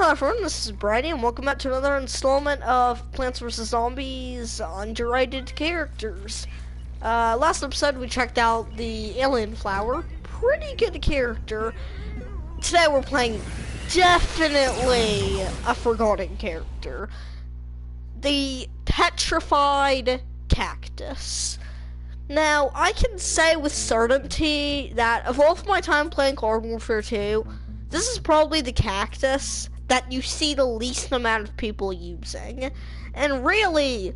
Hello everyone, this is Brady, and welcome back to another installment of Plants vs. Zombies underrated characters. Last episode we checked out the alien flower, pretty good character. Today we're playing definitely a forgotten character, the petrified cactus. Now, I can say with certainty that of all of my time playing Garden Warfare 2, this is probably the cactus that you see the least amount of people using. And really,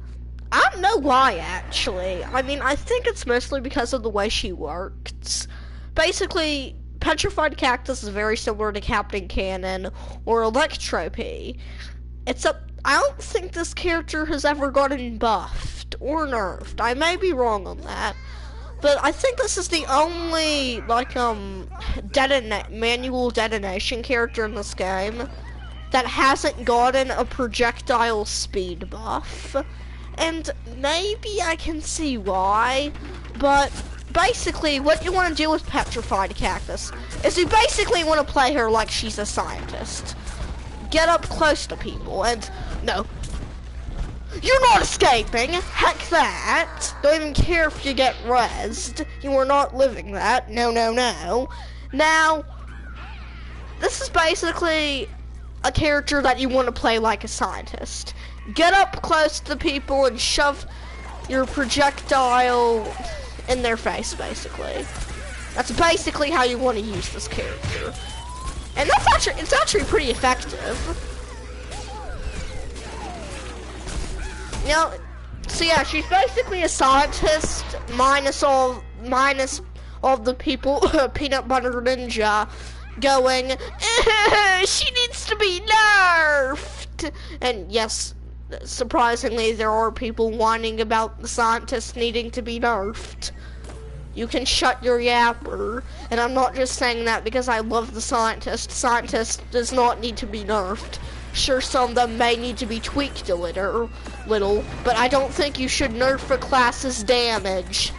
I don't know why, actually. I mean, I think it's mostly because of the way she works. Basically, petrified cactus is very similar to Captain Cannon or Electropy. I don't think this character has ever gotten buffed or nerfed. I may be wrong on that. But I think this is the only, manual detonation character in this game that hasn't gotten a projectile speed buff. And maybe I can see why, but basically what you want to do with petrified cactus is you basically want to play her like she's a scientist. Get up close to people, and no. You're not escaping! Heck that! Don't even care if you get rezzed. You are not living that. No, no, no. Now, this is basically a character that you want to play like a scientist. Get up close to people and shove your projectile in their face, basically. That's basically how you want to use this character. And it's actually pretty effective. Now, so yeah, she's basically a scientist minus all the people, Peanut Butter Ninja, going, she needs to be nerfed. And yes, surprisingly, there are people whining about the scientist needing to be nerfed. You can shut your yapper. And I'm not just saying that because I love the scientist. Scientist does not need to be nerfed. Sure, some of them may need to be tweaked a little, but I don't think you should nerf a class's damage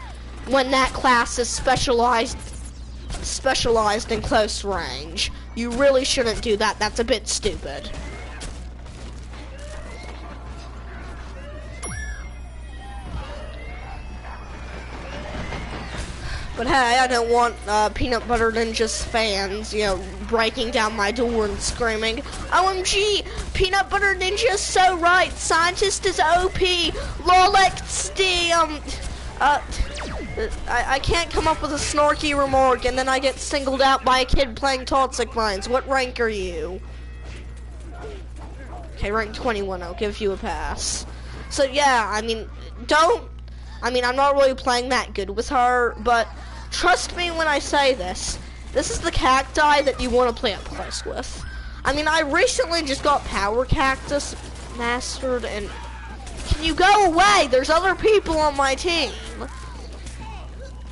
when that class is specialized in close range. You really shouldn't do that. That's a bit stupid. But hey, I don't want Peanut Butter Ninja's fans, breaking down my door and screaming, OMG, Peanut Butter Ninja's so right, scientist is OP, LOLXD, I can't come up with a snarky remark and then I get singled out by a kid playing Toxic Mines. What rank are you? Okay, rank 21, I'll give you a pass. So yeah, I'm not really playing that good with her, but trust me when I say this. This is the cacti that you want to play up close with. I recently just got Power Cactus mastered, and can you go away? There's other people on my team.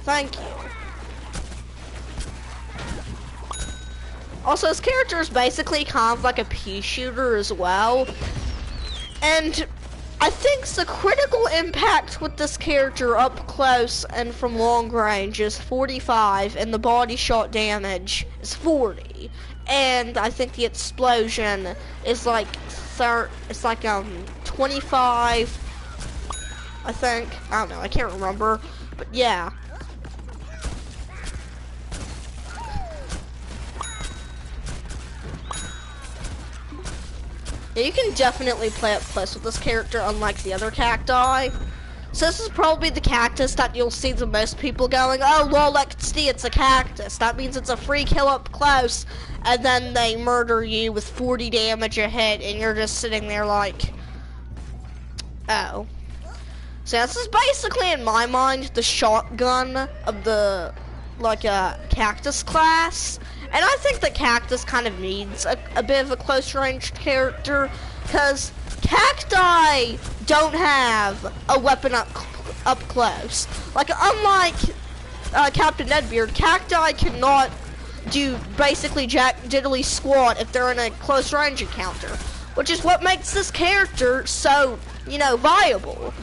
Thank you. Also, this character is basically kind of like a pea shooter as well. And I think the critical impact with this character up close and from long range is 45, and the body shot damage is 40. And I think the explosion is like 25. I think. I don't know. I can't remember. But yeah. Yeah, you can definitely play up close with this character, unlike the other cacti. So this is probably the cactus that you'll see the most people going, oh, LOLXD, it's a cactus. That means it's a free kill up close, and then they murder you with 40 damage a hit, and you're just sitting there like, oh. So this is basically, in my mind, the shotgun of the, cactus class. And I think that cactus kind of needs a bit of a close range character, because cacti don't have a weapon up close. Unlike Captain Nedbeard, cacti cannot do basically jack diddly squat if they're in a close range encounter, which is what makes this character so, viable.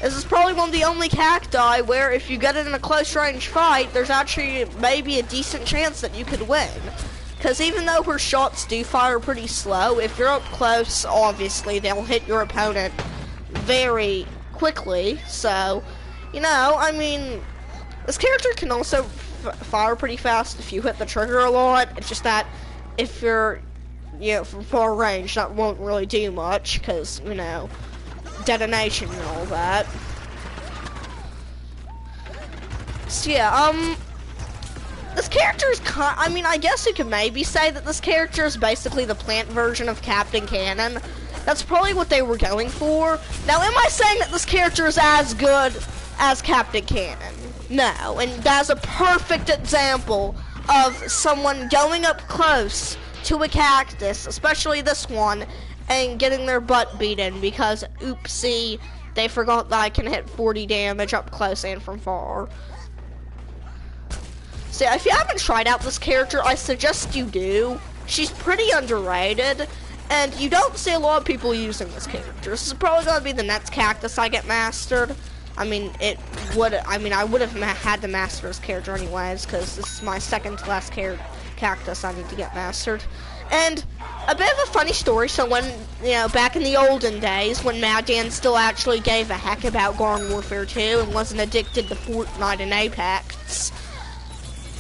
This is probably one of the only cacti where if you get it in a close range fight, there's actually maybe a decent chance that you could win. Because even though her shots do fire pretty slow, if you're up close, obviously they'll hit your opponent very quickly. So, you know, I mean, this character can also fire pretty fast if you hit the trigger a lot. It's just that if you're, you know, from far range, that won't really do much because, you know, detonation and all that. So yeah, this character is I mean, I guess you could maybe say that this character is basically the plant version of Captain Cannon. That's probably what they were going for. Now, am I saying that this character is as good as Captain Cannon? No, and that's a perfect example of someone going up close to a cactus, especially this one, and getting their butt beaten because, oopsie, they forgot that I can hit 40 damage up close and from far. So if you haven't tried out this character, I suggest you do. She's pretty underrated, and you don't see a lot of people using this character. This is probably going to be the next cactus I get mastered. I mean, I would have had to master this character anyways, because this is my second to last cactus I need to get mastered. And a bit of a funny story, so when, you know, back in the olden days, when Mad Dan still actually gave a heck about Garden Warfare 2 and wasn't addicted to Fortnite and Apex,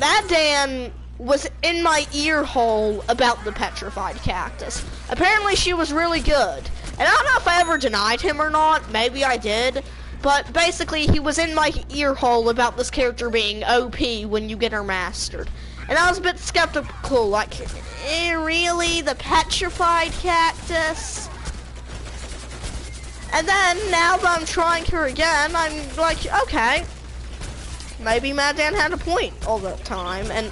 Mad Dan was in my ear hole about the petrified cactus. Apparently she was really good. And I don't know if I ever denied him or not, maybe I did. But basically, he was in my ear hole about this character being OP when you get her mastered. And I was a bit skeptical, like, really? The petrified cactus? And then, now that I'm trying her again, I'm like, okay. Maybe Mad Dan had a point all the time, and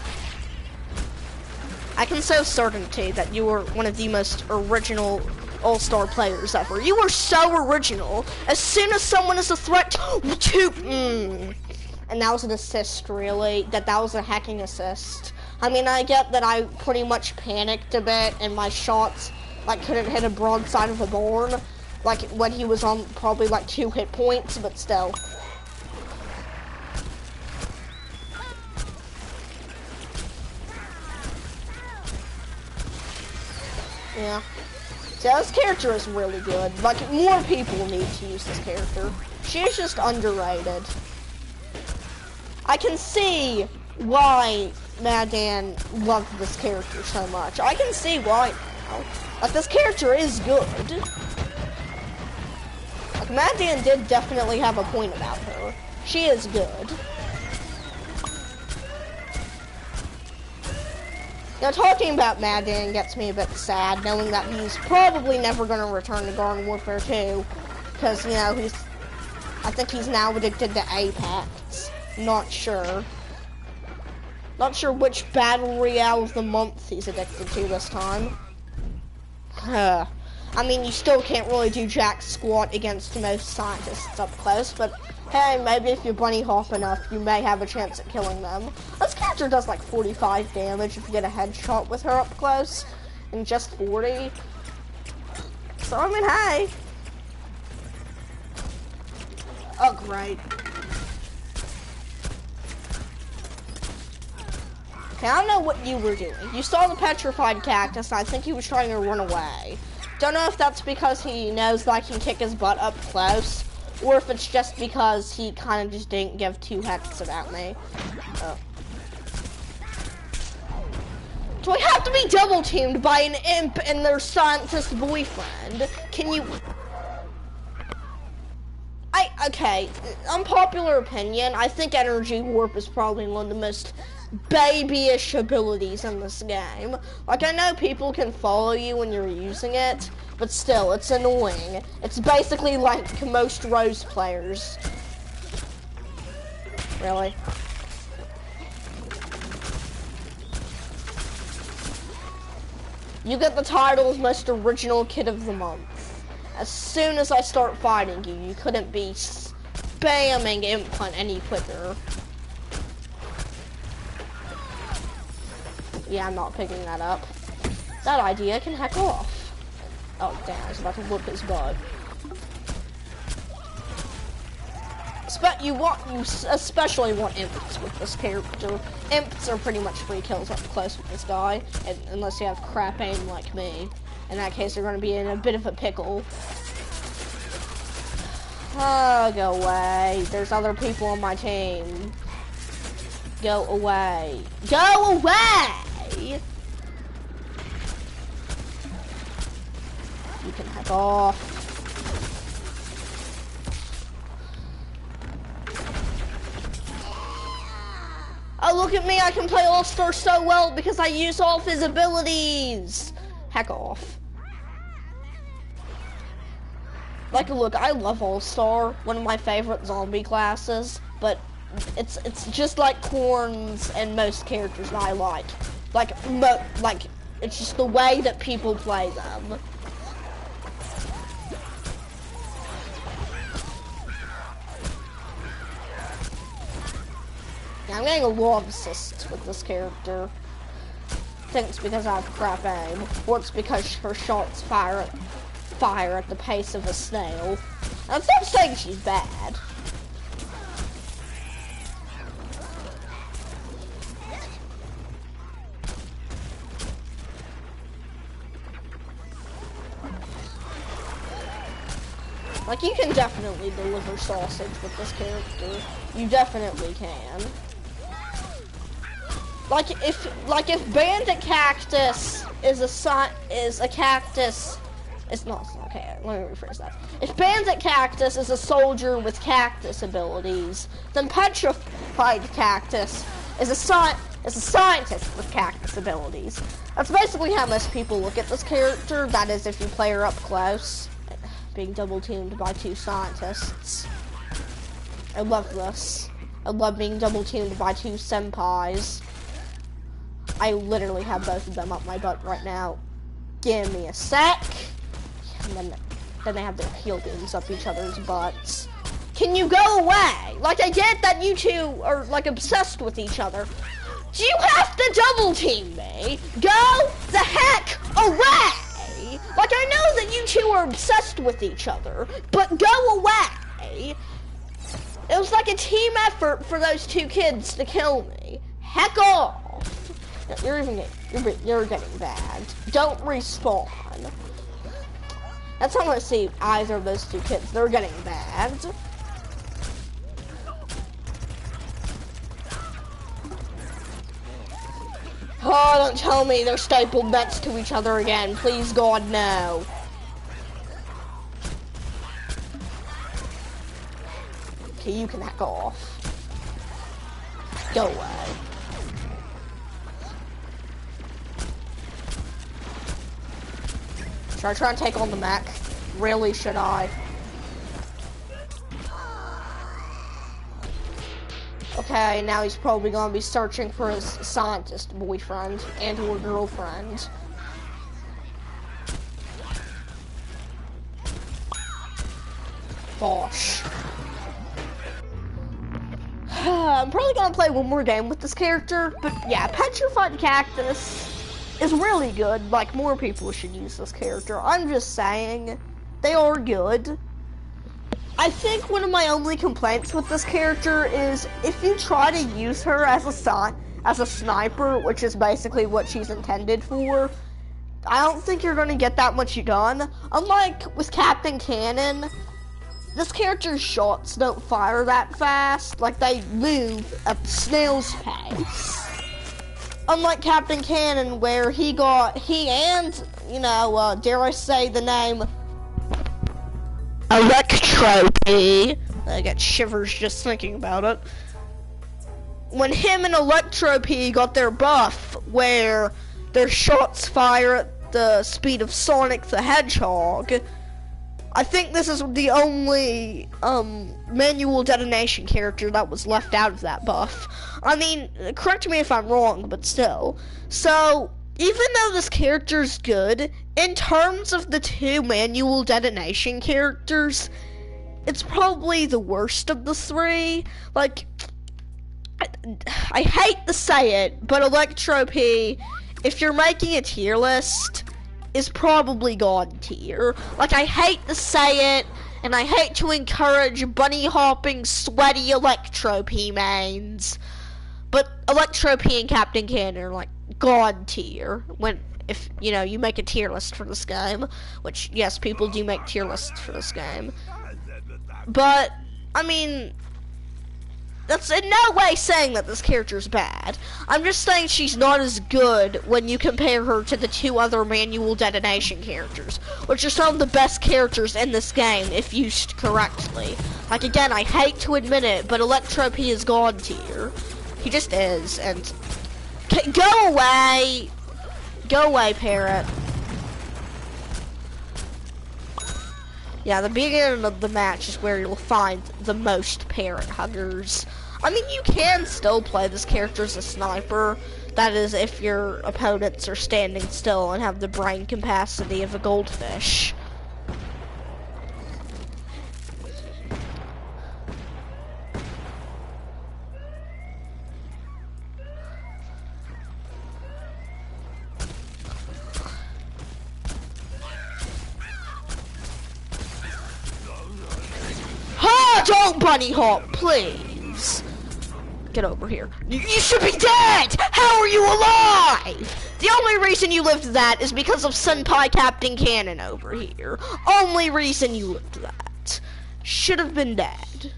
I can say with certainty that you were one of the most original all-star players ever. You were so original. As soon as someone is a threat to and that was an assist, really. That was a hacking assist. I mean, I get that I pretty much panicked a bit and my shots like couldn't hit a broadside of a barn, like when he was on probably like 2 hit points, but still. Yeah. So this character is really good. Like, more people need to use this character. She's just underrated. I can see why Mad Dan loved this character so much. I can see why now. Like, this character is good. Like, Mad Dan did definitely have a point about her. She is good. Now, talking about Mad Dan gets me a bit sad, knowing that he's probably never going to return to Garden Warfare 2, because, you know, I think he's now addicted to Apex. Not sure. Not sure which Battle Royale of the month he's addicted to this time. I mean, you still can't really do jack squat against most scientists up close, but hey, maybe if you bunny hop enough, you may have a chance at killing them. This character does like 45 damage if you get a headshot with her up close, and just 40. So, I mean, hey. Oh, great. Okay, I don't know what you were doing. You saw the petrified cactus, and I think he was trying to run away. Don't know if that's because he knows that I can kick his butt up close, or if it's just because he kind of just didn't give 2 hecks about me. Oh. Do I have to be double teamed by an imp and their scientist boyfriend? Can you... Okay, unpopular opinion, I think Energy Warp is probably one of the most babyish abilities in this game. Like, I know people can follow you when you're using it, but still, it's annoying. It's basically like most Rose players. Really? You get the title of most original kid of the month. As soon as I start fighting you, you couldn't be spamming imp hunt any quicker. Yeah, I'm not picking that up. That idea can heck off. Oh, damn, I was about to whoop his butt. This especially want imps with this character. Imps are pretty much free kills up close with this guy, unless you have crap aim like me. In that case, you're going to be in a bit of a pickle. Oh, go away. There's other people on my team. Go away. Go away! You can heck off. Oh, look at me, I can play All-Star so well because I use all of his abilities. Heck off. Like, look, I love All-Star, one of my favorite zombie classes, but it's just like Corns and most characters that I like. Like, it's just the way that people play them. I'm getting a lot of assists with this character. I think it's because I have crap aim, or it's because her shots fire at the pace of a snail. I'm not saying she's bad. Like, you can definitely deliver sausage with this character. You definitely can. Like if Bandit Cactus is a cactus, it's not okay. Let me rephrase that. If Bandit Cactus is a soldier with cactus abilities, then Petrified Cactus is a scientist with cactus abilities. That's basically how most people look at this character. That is, if you play her up close, being double teamed by two scientists. I love this. I love being double teamed by two senpais. I literally have both of them up my butt right now. Give me a sec. And then they have their heal beams up each other's butts. Can you go away? Like, I get that you two are, like, obsessed with each other. Do you have to double team me? Go the heck away! Like, I know that you two are obsessed with each other, but go away! It was like a team effort for those two kids to kill me. Heck off! You're getting bad. Don't respawn. That's how I want to see either of those two kids. They're getting bad. Oh, don't tell me they're stapled next to each other again. Please, God, no. Okay, you can heck off. Go away. Should I try and take on the mech? Really, should I? Okay, now he's probably gonna be searching for his scientist boyfriend and or girlfriend. Gosh. I'm probably gonna play one more game with this character, but yeah, Petrified Cactus is really good. Like, more people should use this character. I'm just saying, they are good. I think one of my only complaints with this character is if you try to use her as a sniper, which is basically what she's intended for, I don't think you're gonna get that much done. Unlike with Captain Cannon, this character's shots don't fire that fast. Like, they move at snail's pace. Unlike Captain Cannon, where he and, you know, dare I say the name, Electro-P. I get shivers just thinking about it. When him and Electro-P got their buff, where their shots fire at the speed of Sonic the Hedgehog, I think this is the only manual detonation character that was left out of that buff. I mean, correct me if I'm wrong, but still. So, even though this character's good, in terms of the two manual detonation characters, it's probably the worst of the three. Like, I hate to say it, but Electro-P, if you're making a tier list, is probably God tier. Like, I hate to say it, And I hate to encourage bunny hopping, sweaty Electro P mains, but Electro P and Captain Cannon are like god tier if you know you make a tier list for this game, which yes, people do make tier lists for this game. But I mean, that's in no way saying that this character's bad. I'm just saying she's not as good when you compare her to the two other manual detonation characters, which are some of the best characters in this game if used correctly. Like again, I hate to admit it, but Electro P is god tier. He just is, and go away, Parrot. Yeah, the beginning of the match is where you'll find the most Parrot huggers. I mean, you can still play this character as a sniper. That is, if your opponents are standing still and have the brain capacity of a goldfish. Don't bunny hop, please. Get over here. You should be dead! How are you alive? The only reason you lived that is because of Senpai Captain Cannon over here. Only reason you lived that. Should have been dead.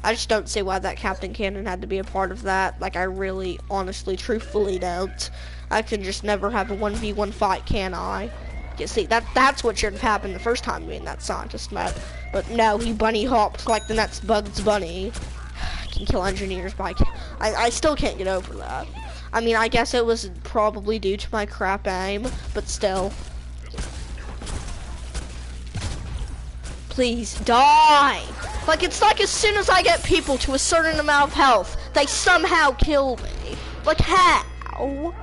I just don't see why that Captain Cannon had to be a part of that. Like, I really, honestly, truthfully don't. I can just never have a 1v1 fight, can I? You see, that's what should have happened the first time me and that scientist met. But no, he bunny hopped like the next Bugs Bunny. I can kill engineers, but I still can't get over that. I mean, I guess it was probably due to my crap aim, but still. Please, die! Like, it's like as soon as I get people to a certain amount of health, they somehow kill me. Like, how?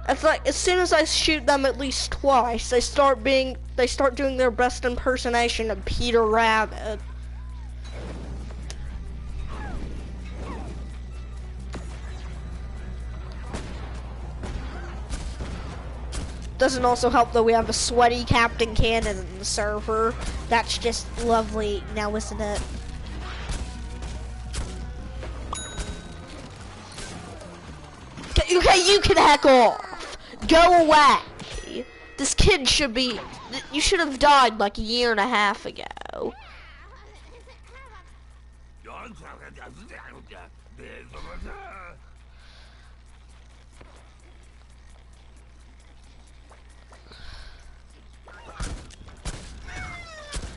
It's like, as soon as I shoot them at least twice, they start doing their best impersonation of Peter Rabbit. Doesn't also help that we have a sweaty Captain Cannon in the server. That's just lovely now, isn't it? Okay, you can heck off. Go away. This kid should be... You should have died like a year and a half ago.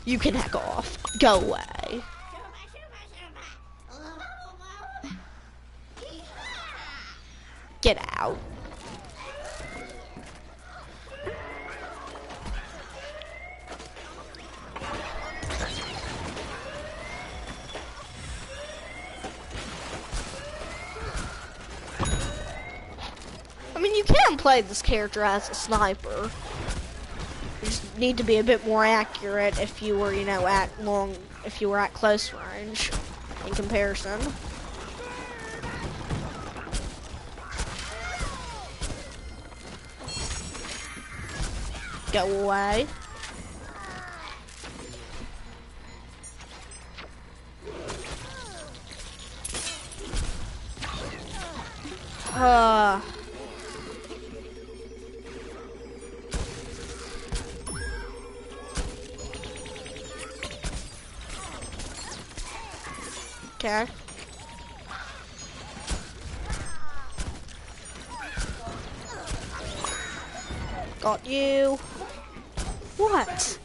You can heck off. Go away. Get out. I mean, you can play this character as a sniper. You just need to be a bit more accurate if you were, you know, if you were at close range in comparison. Go away. Okay. Got you. What?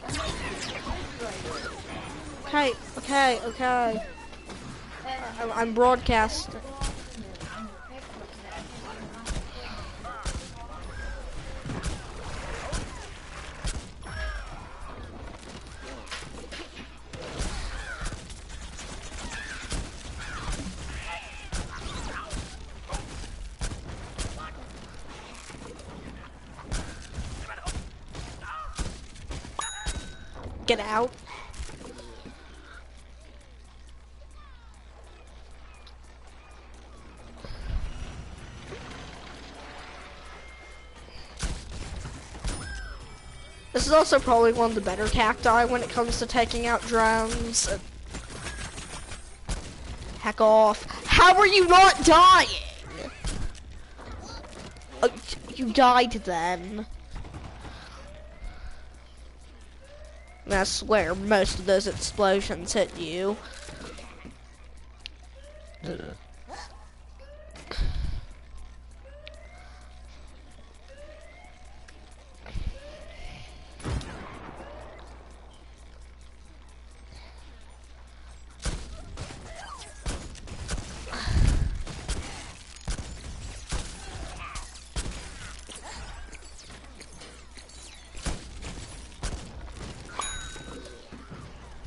Okay. I'm broadcasting. Get out. This is also probably one of the better cacti when it comes to taking out drones. Heck off. How are you not dying? Oh, you died then. And I swear most of those explosions hit you.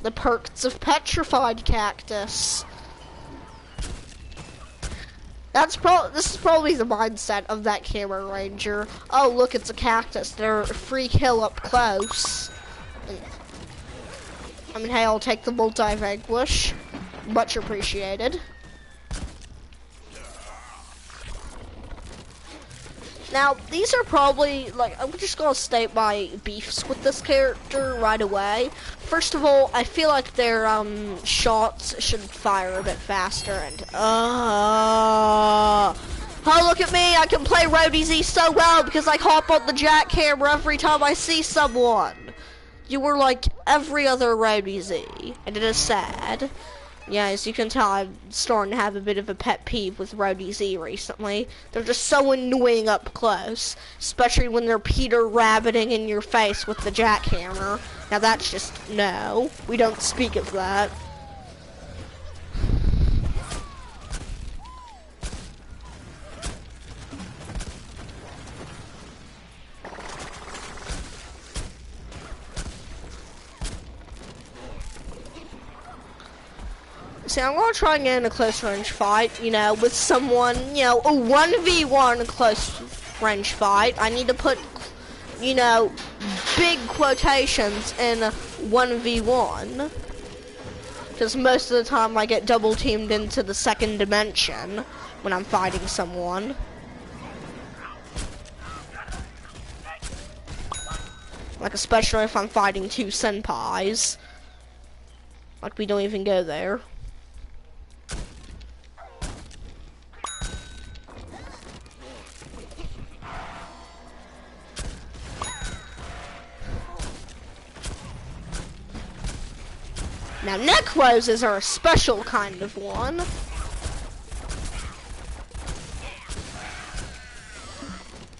The perks of petrified cactus. This is probably the mindset of that camera ranger. Oh, look, it's a cactus. They're a free kill up close. I mean, hey, I'll take the multi-vanquish. Much appreciated. Now, these are probably, like, I'm just gonna state my beefs with this character right away. First of all, I feel like their, shots should fire a bit faster, and, oh, look at me, I can play Roadie Z so well because I hop on the jack camera every time I see someone. You were like every other Roadie Z, and it is sad. Yeah, as you can tell, I'm starting to have a bit of a pet peeve with Roadie Z recently. They're just so annoying up close, especially when they're Peter Rabbiting in your face with the jackhammer. Now that's just, no, we don't speak of that. See, I'm gonna try and get in a close range fight, you know, with someone, you know, a 1v1 close range fight. I need to put, you know, big quotations in 1v1. Because most of the time I get double teamed into the second dimension when I'm fighting someone. Like, especially if I'm fighting two senpais. Like, we don't even go there. Now, neck roses are a special kind of one.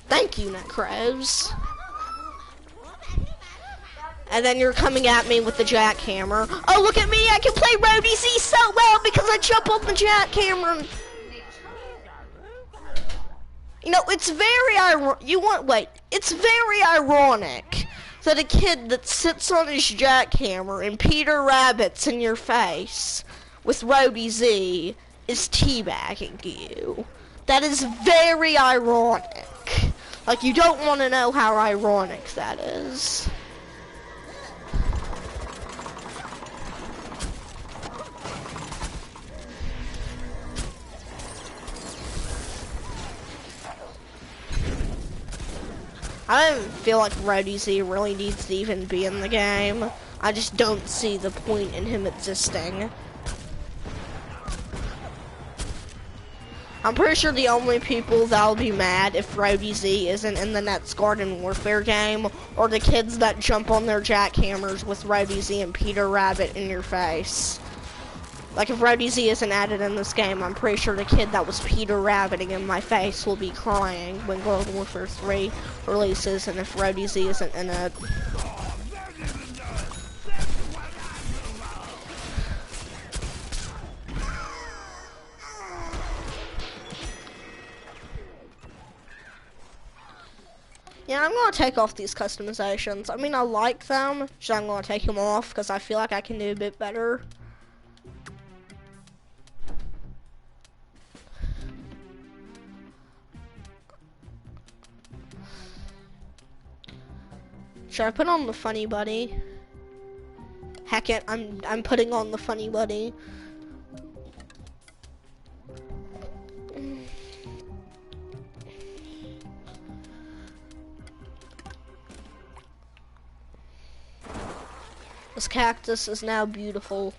Thank you, neck rose. And then you're coming at me with the jackhammer. Oh, look at me! I can play Roadie Z so well because I jump on the jackhammer. You know, it's very it's very ironic that a kid that sits on his jackhammer and Peter Rabbit's in your face with Roadie Z is teabagging you. That is very ironic. Like, you don't want to know how ironic that is. I don't feel like Roadie Z really needs to even be in the game. I just don't see the point in him existing. I'm pretty sure the only people that'll be mad if Roadie Z isn't in the Nets Garden Warfare game are the kids that jump on their jackhammers with Roadie Z and Peter Rabbit in your face. Like, if Roadie Z isn't added in this game, I'm pretty sure the kid that was Peter Rabbiting in my face will be crying when Garden Warfare 3 releases, and if Roadie Z isn't in it. Yeah, I'm gonna take off these customizations. I mean, I like them, so I'm gonna take them off because I feel like I can do a bit better. Should I put on the funny buddy? Heck it, I'm putting on the funny buddy. This cactus is now beautiful.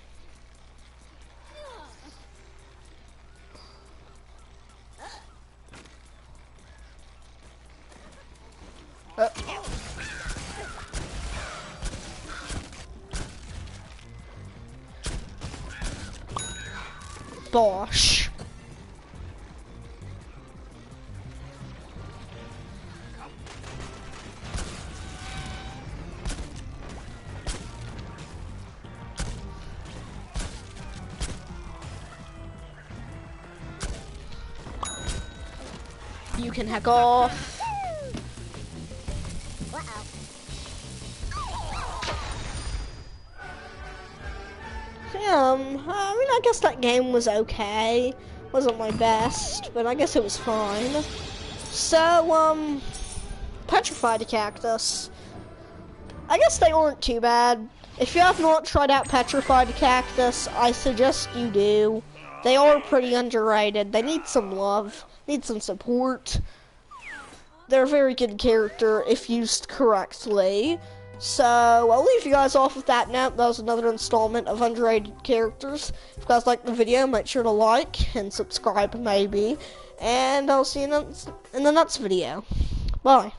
Bosh. You can hack off. I mean, I guess that game was okay. Wasn't my best, but I guess it was fine. So, petrified cactus. I guess they weren't too bad. If you have not tried out petrified cactus, I suggest you do. They are pretty underrated. They need some love, need some support. They're a very good character if used correctly. So, I'll leave you guys off with that note. That was another installment of underrated characters. If you guys liked the video, make sure to like and subscribe maybe. And I'll see you in the next video. Bye.